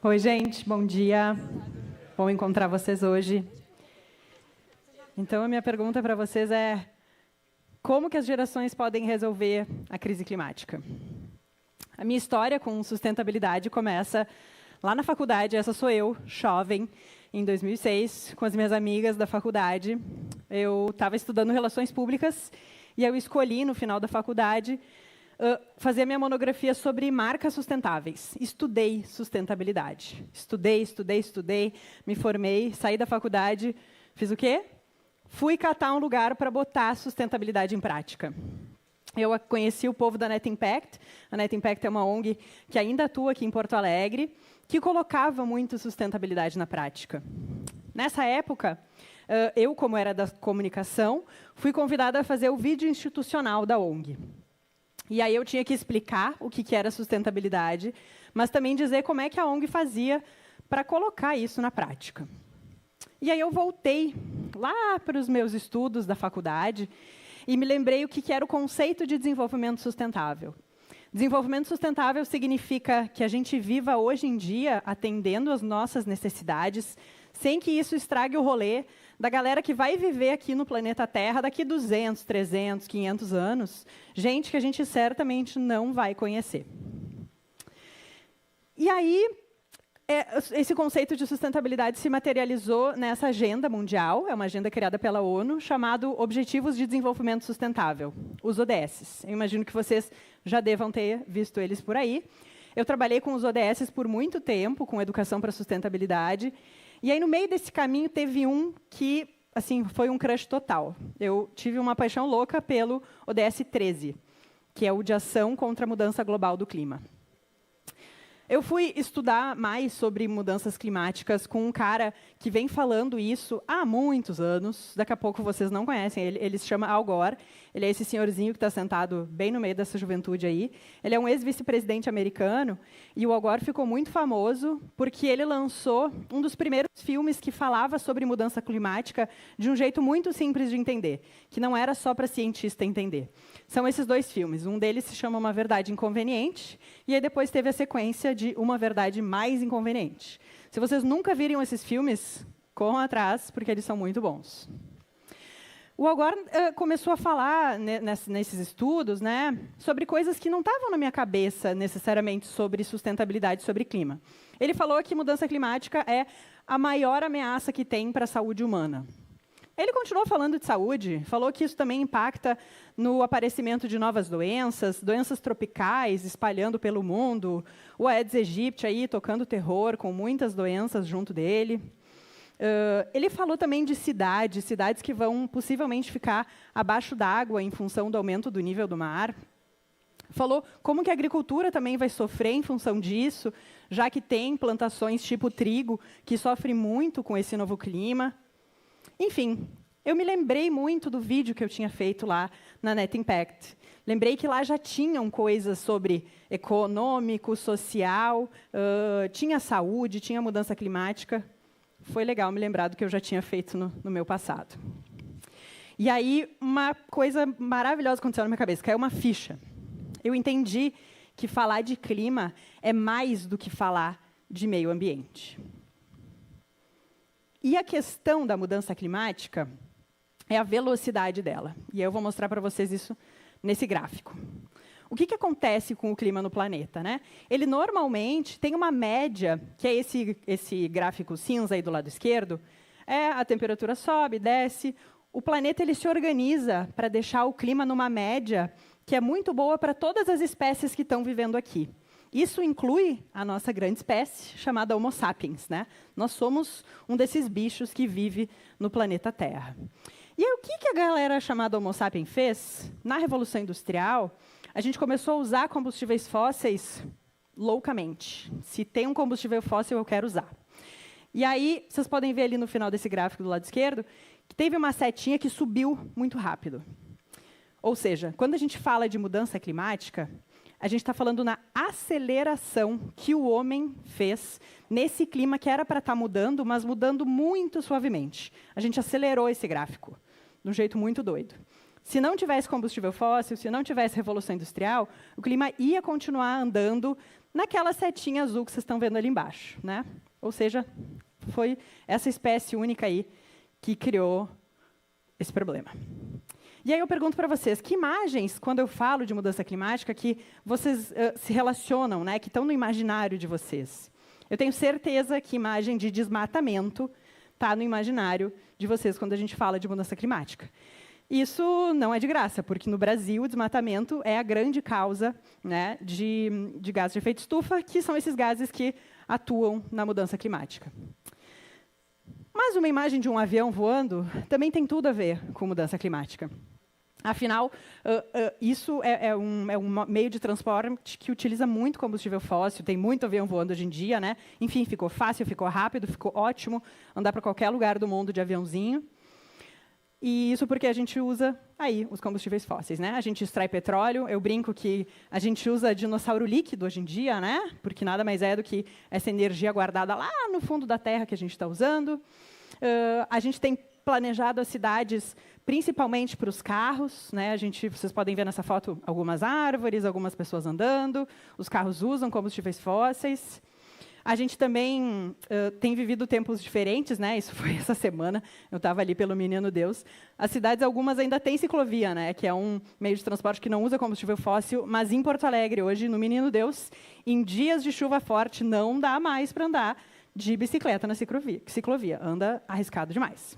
Oi, gente, bom dia. Bom encontrar vocês hoje. Então, a minha pergunta para vocês é: como que as gerações podem resolver a crise climática? A minha história com sustentabilidade começa lá na faculdade. Essa sou eu, jovem, em 2006, com as minhas amigas da faculdade. Eu estava estudando relações públicas e eu escolhi, no final da faculdade, fazer a minha monografia sobre marcas sustentáveis. Estudei sustentabilidade. Estudei, me formei, saí da faculdade, fiz o quê? Fui catar um lugar para botar sustentabilidade em prática. Eu conheci o povo da Net Impact. A Net Impact é uma ONG que ainda atua aqui em Porto Alegre, que colocava muito sustentabilidade na prática. Nessa época, eu, como era da comunicação, fui convidada a fazer o vídeo institucional da ONG. E aí eu tinha que explicar o que era sustentabilidade, mas também dizer como é que a ONG fazia para colocar isso na prática. E aí eu voltei lá para os meus estudos da faculdade e me lembrei o que era o conceito de desenvolvimento sustentável. Desenvolvimento sustentável significa que a gente viva hoje em dia atendendo às nossas necessidades, sem que isso estrague o rolê da galera que vai viver aqui no planeta Terra daqui 200, 300, 500 anos, gente que a gente certamente não vai conhecer. E aí, esse conceito de sustentabilidade se materializou nessa agenda mundial, é uma agenda criada pela ONU, chamado Objetivos de Desenvolvimento Sustentável, os ODS. Eu imagino que vocês já devam ter visto eles por aí. Eu trabalhei com os ODS por muito tempo, com educação para sustentabilidade. E aí, no meio desse caminho, teve um que assim, foi um crush total. Eu tive uma paixão louca pelo ODS 13, que é o de Ação contra a Mudança Global do Clima. Eu fui estudar mais sobre mudanças climáticas com um cara que vem falando isso há muitos anos. Daqui a pouco vocês não conhecem ele. Ele se chama Al Gore. Ele é esse senhorzinho que está sentado bem no meio dessa juventude aí. Ele é um ex-vice-presidente americano. E o Al Gore ficou muito famoso porque ele lançou um dos primeiros filmes que falava sobre mudança climática de um jeito muito simples de entender, que não era só para cientista entender. São esses dois filmes. Um deles se chama Uma Verdade Inconveniente, e aí depois teve a sequência de Uma Verdade Mais Inconveniente. Se vocês nunca viram esses filmes, corram atrás, porque eles são muito bons. O Al Gore começou a falar nesses estudos, né, sobre coisas que não estavam na minha cabeça necessariamente sobre sustentabilidade, sobre clima. Ele falou que mudança climática é a maior ameaça que tem para a saúde humana. Ele continuou falando de saúde, falou que isso também impacta no aparecimento de novas doenças, doenças tropicais espalhando pelo mundo, o Aedes aegypti aí tocando terror com muitas doenças junto dele. Ele falou também de cidades que vão possivelmente ficar abaixo d'água em função do aumento do nível do mar. Falou como que a agricultura também vai sofrer em função disso, já que tem plantações tipo trigo que sofrem muito com esse novo clima. Enfim, eu me lembrei muito do vídeo que eu tinha feito lá na Net Impact. Lembrei que lá já tinham coisas sobre econômico, social, tinha saúde, tinha mudança climática. Foi legal me lembrar do que eu já tinha feito no meu passado. E aí, uma coisa maravilhosa aconteceu na minha cabeça, caiu uma ficha. Eu entendi que falar de clima é mais do que falar de meio ambiente. E a questão da mudança climática é a velocidade dela. E eu vou mostrar para vocês isso nesse gráfico. O que acontece com o clima no planeta, né? Ele normalmente tem uma média, que é esse gráfico cinza aí do lado esquerdo, a temperatura sobe, desce. O planeta ele se organiza para deixar o clima numa média que é muito boa para todas as espécies que estão vivendo aqui. Isso inclui a nossa grande espécie, chamada Homo sapiens, né? Nós somos um desses bichos que vive no planeta Terra. E aí, o que a galera chamada Homo sapiens fez? Na Revolução Industrial, a gente começou a usar combustíveis fósseis loucamente. Se tem um combustível fóssil, eu quero usar. E aí, vocês podem ver ali no final desse gráfico do lado esquerdo, que teve uma setinha que subiu muito rápido. Ou seja, quando a gente fala de mudança climática, a gente está falando na aceleração que o homem fez nesse clima que era para estar mudando, mas mudando muito suavemente. A gente acelerou esse gráfico, de um jeito muito doido. Se não tivesse combustível fóssil, se não tivesse revolução industrial, o clima ia continuar andando naquela setinha azul que vocês estão vendo ali embaixo, né? Ou seja, foi essa espécie única aí que criou esse problema. E aí eu pergunto para vocês, que imagens, quando eu falo de mudança climática, que vocês se relacionam, né, que estão no imaginário de vocês? Eu tenho certeza que imagem de desmatamento está no imaginário de vocês quando a gente fala de mudança climática. Isso não é de graça, porque no Brasil o desmatamento é a grande causa, né, de gases de efeito estufa, que são esses gases que atuam na mudança climática. Mas uma imagem de um avião voando também tem tudo a ver com mudança climática. Afinal, isso é um meio de transporte que utiliza muito combustível fóssil, tem muito avião voando hoje em dia, né? Enfim, ficou fácil, ficou rápido, ficou ótimo andar para qualquer lugar do mundo de aviãozinho. E isso porque a gente usa aí os combustíveis fósseis, né? A gente extrai petróleo, eu brinco que a gente usa dinossauro líquido hoje em dia, né? Porque nada mais é do que essa energia guardada lá no fundo da Terra que a gente está usando. A gente tem planejado as cidades principalmente para os carros, né? Vocês podem ver nessa foto algumas árvores, algumas pessoas andando. Os carros usam combustíveis fósseis. A gente também tem vivido tempos diferentes, né? Isso foi essa semana. Eu estava ali pelo Menino Deus. As cidades, algumas ainda têm ciclovia, né? Que é um meio de transporte que não usa combustível fóssil. Mas em Porto Alegre, hoje, no Menino Deus, em dias de chuva forte, não dá mais para andar de bicicleta na ciclovia. Anda arriscado demais.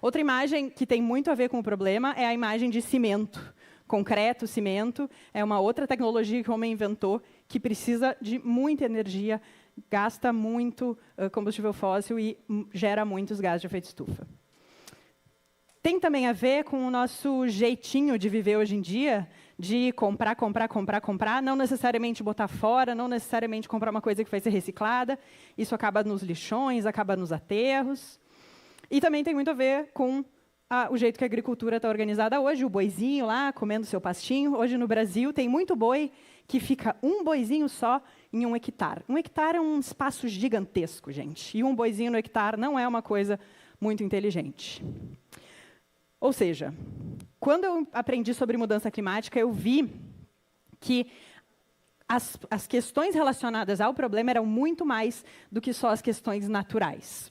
Outra imagem que tem muito a ver com o problema é a imagem de cimento. Concreto, cimento, é uma outra tecnologia que o homem inventou que precisa de muita energia, gasta muito combustível fóssil e gera muitos gases de efeito estufa. Tem também a ver com o nosso jeitinho de viver hoje em dia, de comprar, não necessariamente botar fora, não necessariamente comprar uma coisa que vai ser reciclada. Isso acaba nos lixões, acaba nos aterros. E também tem muito a ver com o jeito que a agricultura está organizada hoje, o boizinho lá, comendo seu pastinho. Hoje, no Brasil, tem muito boi que fica um boizinho só em 1 hectare. 1 hectare é um espaço gigantesco, gente. E um boizinho no hectare não é uma coisa muito inteligente. Ou seja, quando eu aprendi sobre mudança climática, eu vi que as questões relacionadas ao problema eram muito mais do que só as questões naturais.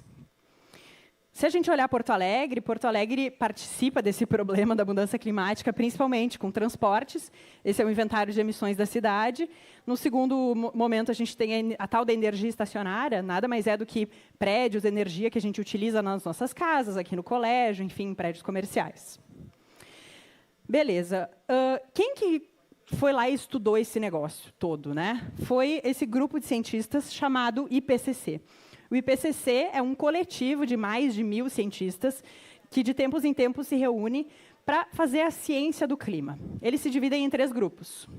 Se a gente olhar Porto Alegre participa desse problema da mudança climática, principalmente com transportes. Esse é o inventário de emissões da cidade. No segundo momento, a gente tem a tal da energia estacionária, nada mais é do que prédios, energia que a gente utiliza nas nossas casas, aqui no colégio, enfim, prédios comerciais. Beleza. Quem que foi lá e estudou esse negócio todo, né? Foi esse grupo de cientistas chamado IPCC. O IPCC é um coletivo de mais de 1.000 cientistas que, de tempos em tempos, se reúne para fazer a ciência do clima. Eles se dividem em 3 grupos.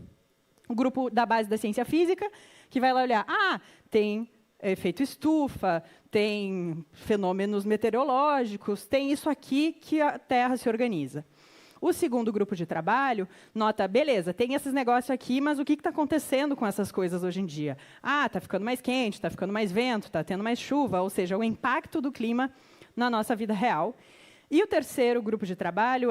O grupo da base da ciência física, que vai lá olhar, tem efeito estufa, tem fenômenos meteorológicos, tem isso aqui que a Terra se organiza. O segundo grupo de trabalho nota, beleza, tem esses negócios aqui, mas o que está acontecendo com essas coisas hoje em dia? Está ficando mais quente, está ficando mais vento, está tendo mais chuva, ou seja, o impacto do clima na nossa vida real. E o terceiro grupo de trabalho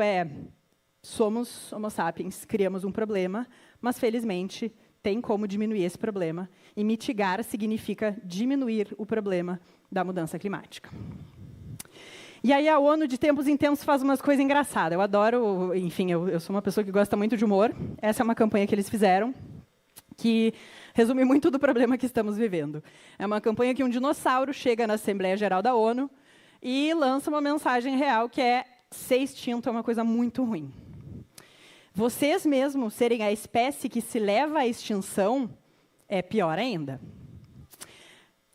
somos Homo sapiens, criamos um problema, mas, felizmente, tem como diminuir esse problema. E mitigar significa diminuir o problema da mudança climática. E aí a ONU, de tempos em tempos, faz umas coisas engraçadas. Eu adoro, enfim, eu sou uma pessoa que gosta muito de humor. Essa é uma campanha que eles fizeram, que resume muito do problema que estamos vivendo. É uma campanha que um dinossauro chega na Assembleia Geral da ONU e lança uma mensagem real que é: ser extinto é uma coisa muito ruim. Vocês mesmos serem a espécie que se leva à extinção é pior ainda.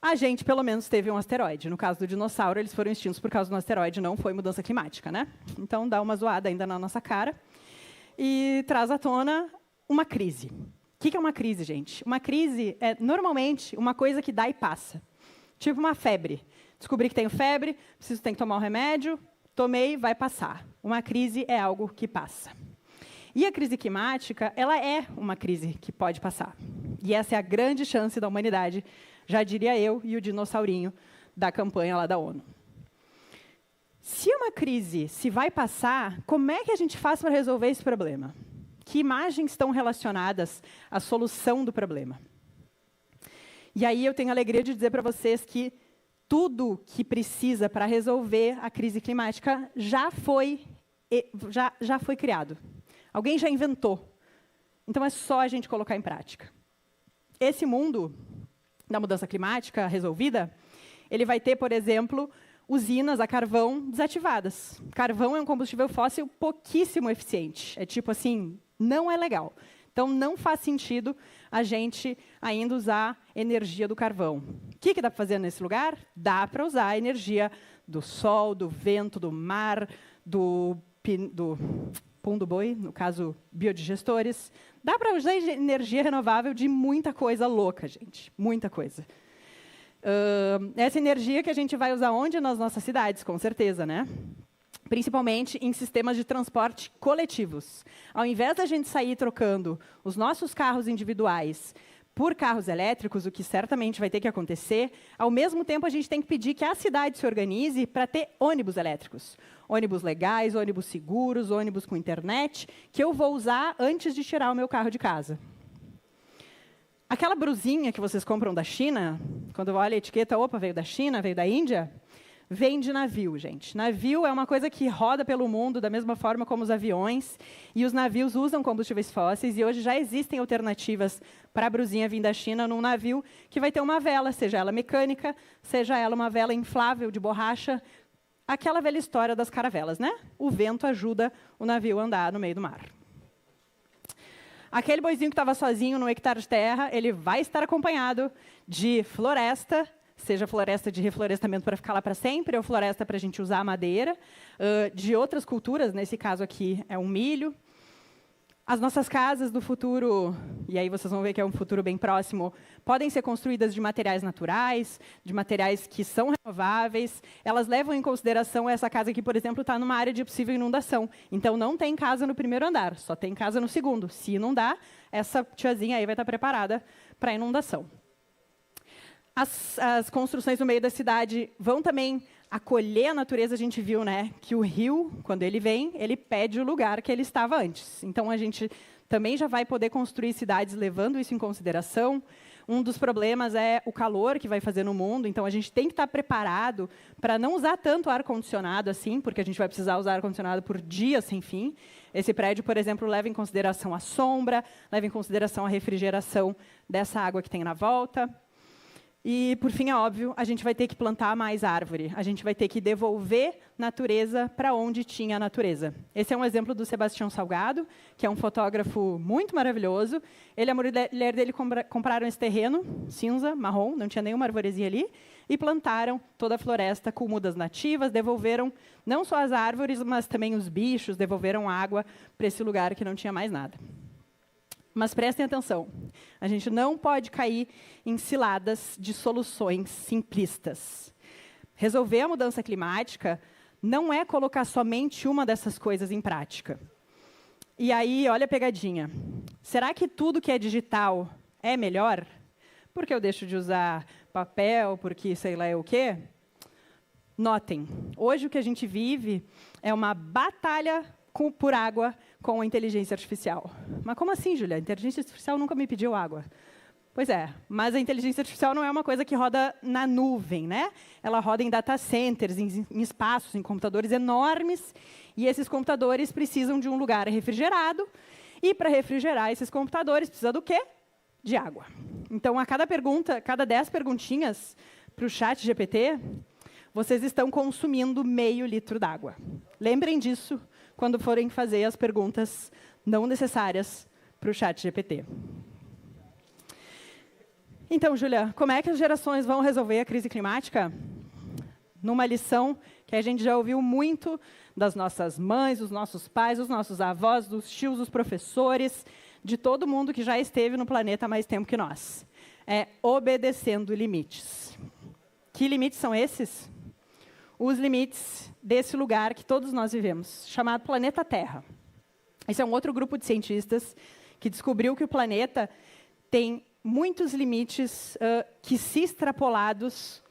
A gente, pelo menos, teve um asteroide. No caso do dinossauro, eles foram extintos por causa do asteroide, não foi mudança climática, né? Então, dá uma zoada ainda na nossa cara. E traz à tona uma crise. O que é uma crise, gente? Uma crise é, normalmente, uma coisa que dá e passa. Tipo uma febre. Descobri que tenho febre, tem que tomar um remédio, tomei, vai passar. Uma crise é algo que passa. E a crise climática, ela é uma crise que pode passar. E essa é a grande chance da humanidade, já diria eu e o dinossaurinho da campanha lá da ONU. Se uma crise se vai passar, como é que a gente faz para resolver esse problema? Que imagens estão relacionadas à solução do problema? E aí eu tenho a alegria de dizer para vocês que tudo que precisa para resolver a crise climática já foi criado. Alguém já inventou. Então é só a gente colocar em prática. Esse mundo da mudança climática resolvida, ele vai ter, por exemplo, usinas a carvão desativadas. Carvão é um combustível fóssil pouquíssimo eficiente. É tipo assim, não é legal. Então, não faz sentido a gente ainda usar energia do carvão. O que dá para fazer nesse lugar? Dá para usar a energia do sol, do vento, do mar, do pum do boi, no caso, biodigestores. Dá para usar energia renovável de muita coisa louca, gente. Muita coisa. Essa energia que a gente vai usar onde? Nas nossas cidades, com certeza, né? Principalmente em sistemas de transporte coletivos. Ao invés da gente sair trocando os nossos carros individuais por carros elétricos, o que certamente vai ter que acontecer, ao mesmo tempo a gente tem que pedir que a cidade se organize para ter ônibus elétricos. Ônibus legais, ônibus seguros, ônibus com internet, que eu vou usar antes de tirar o meu carro de casa. Aquela brusinha que vocês compram da China, quando olha a etiqueta, opa, veio da China, veio da Índia, vem de navio, gente. Navio é uma coisa que roda pelo mundo da mesma forma como os aviões, e os navios usam combustíveis fósseis, e hoje já existem alternativas para a brusinha vir da China num navio que vai ter uma vela, seja ela mecânica, seja ela uma vela inflável de borracha, aquela velha história das caravelas, né? O vento ajuda o navio a andar no meio do mar. Aquele boizinho que estava sozinho num hectare de terra, ele vai estar acompanhado de floresta, seja floresta de reflorestamento para ficar lá para sempre, ou floresta para a gente usar a madeira, de outras culturas, nesse caso aqui é um milho. As nossas casas do futuro, e aí vocês vão ver que é um futuro bem próximo, podem ser construídas de materiais naturais, de materiais que são renováveis. Elas levam em consideração essa casa aqui, por exemplo, está numa área de possível inundação. Então, não tem casa no primeiro andar, só tem casa no segundo. Se inundar, essa tiazinha aí vai estar preparada para a inundação. As construções no meio da cidade vão também acolher a natureza. A gente viu, né, que o rio, quando ele vem, ele pede o lugar que ele estava antes. Então, a gente também já vai poder construir cidades levando isso em consideração. Um dos problemas é o calor que vai fazer no mundo. Então, a gente tem que estar preparado para não usar tanto ar-condicionado assim, porque a gente vai precisar usar ar-condicionado por dias sem fim. Esse prédio, por exemplo, leva em consideração a sombra, leva em consideração a refrigeração dessa água que tem na volta. E, por fim, é óbvio, a gente vai ter que plantar mais árvore. A gente vai ter que devolver natureza para onde tinha a natureza. Esse é um exemplo do Sebastião Salgado, que é um fotógrafo muito maravilhoso. Ele e a mulher dele compraram esse terreno, cinza, marrom, não tinha nenhuma arvorezinha ali, e plantaram toda a floresta com mudas nativas, devolveram não só as árvores, mas também os bichos, devolveram água para esse lugar que não tinha mais nada. Mas prestem atenção, a gente não pode cair em ciladas de soluções simplistas. Resolver a mudança climática não é colocar somente uma dessas coisas em prática. E aí, olha a pegadinha. Será que tudo que é digital é melhor? Porque eu deixo de usar papel, porque sei lá o quê? Notem, hoje o que a gente vive é uma batalha por água com a inteligência artificial. Mas como assim, Júlia? A inteligência artificial nunca me pediu água. Pois é, mas a inteligência artificial não é uma coisa que roda na nuvem, né? Ela roda em data centers, em espaços, em computadores enormes, e esses computadores precisam de um lugar refrigerado, e para refrigerar esses computadores precisa do quê? De água. Então, a cada pergunta, cada 10 perguntinhas para o chat GPT, vocês estão consumindo meio litro d'água. Lembrem disso quando forem fazer as perguntas não necessárias para o chat GPT. Então, Júlia, como é que as gerações vão resolver a crise climática? Numa lição que a gente já ouviu muito das nossas mães, dos nossos pais, dos nossos avós, dos tios, dos professores, de todo mundo que já esteve no planeta há mais tempo que nós. É obedecendo limites. Que limites são esses? Os limites desse lugar que todos nós vivemos, chamado planeta Terra. Esse é um outro grupo de cientistas que descobriu que o planeta tem muitos limites que, se extrapolados,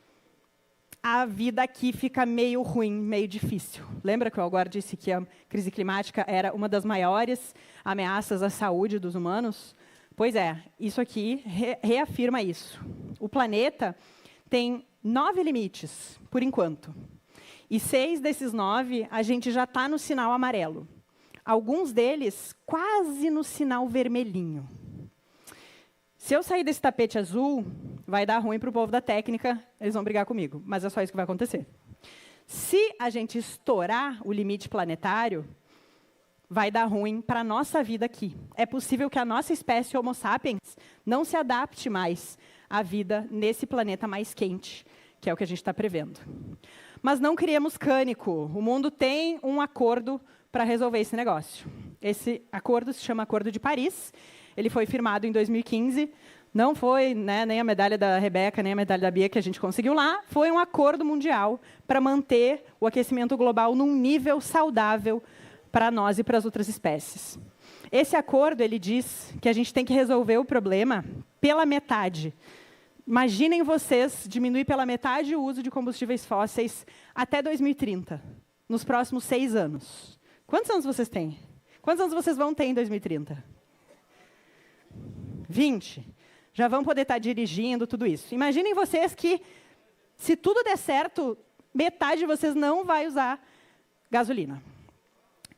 a vida aqui fica meio ruim, meio difícil. Lembra que eu agora disse que a crise climática era uma das maiores ameaças à saúde dos humanos? Pois é, isso aqui reafirma isso. O planeta tem 9 limites, por enquanto. E 6 desses 9, a gente já está no sinal amarelo. Alguns deles quase no sinal vermelhinho. Se eu sair desse tapete azul, vai dar ruim para o povo da técnica, eles vão brigar comigo, mas é só isso que vai acontecer. Se a gente estourar o limite planetário, vai dar ruim para a nossa vida aqui. É possível que a nossa espécie Homo sapiens não se adapte mais à vida nesse planeta mais quente, que é o que a gente está prevendo. Mas não criemos cânico. O mundo tem um acordo para resolver esse negócio. Esse acordo se chama Acordo de Paris. Ele foi firmado em 2015. Não foi, né, nem a medalha da Rebeca, nem a medalha da Bia que a gente conseguiu lá. Foi um acordo mundial para manter o aquecimento global num nível saudável para nós e para as outras espécies. Esse acordo ele diz que a gente tem que resolver o problema pela metade. Imaginem vocês diminuir pela metade o uso de combustíveis fósseis até 2030, nos próximos 6 anos. Quantos anos vocês têm? Quantos anos vocês vão ter em 2030? 20. Já vão poder estar dirigindo, tudo isso. Imaginem vocês que, se tudo der certo, metade de vocês não vai usar gasolina.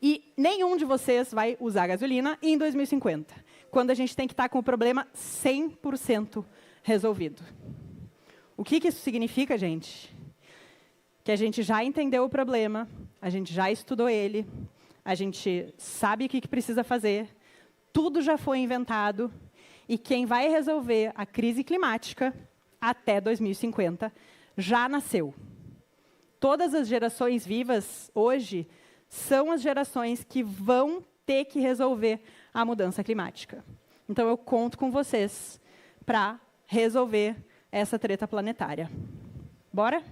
E nenhum de vocês vai usar gasolina em 2050, quando a gente tem que estar com o problema 100% resolvido. O que isso significa, gente? Que a gente já entendeu o problema, a gente já estudou ele, a gente sabe o que precisa fazer, tudo já foi inventado, e quem vai resolver a crise climática até 2050 já nasceu. Todas as gerações vivas hoje são as gerações que vão ter que resolver a mudança climática. Então, eu conto com vocês para resolver essa treta planetária. Bora?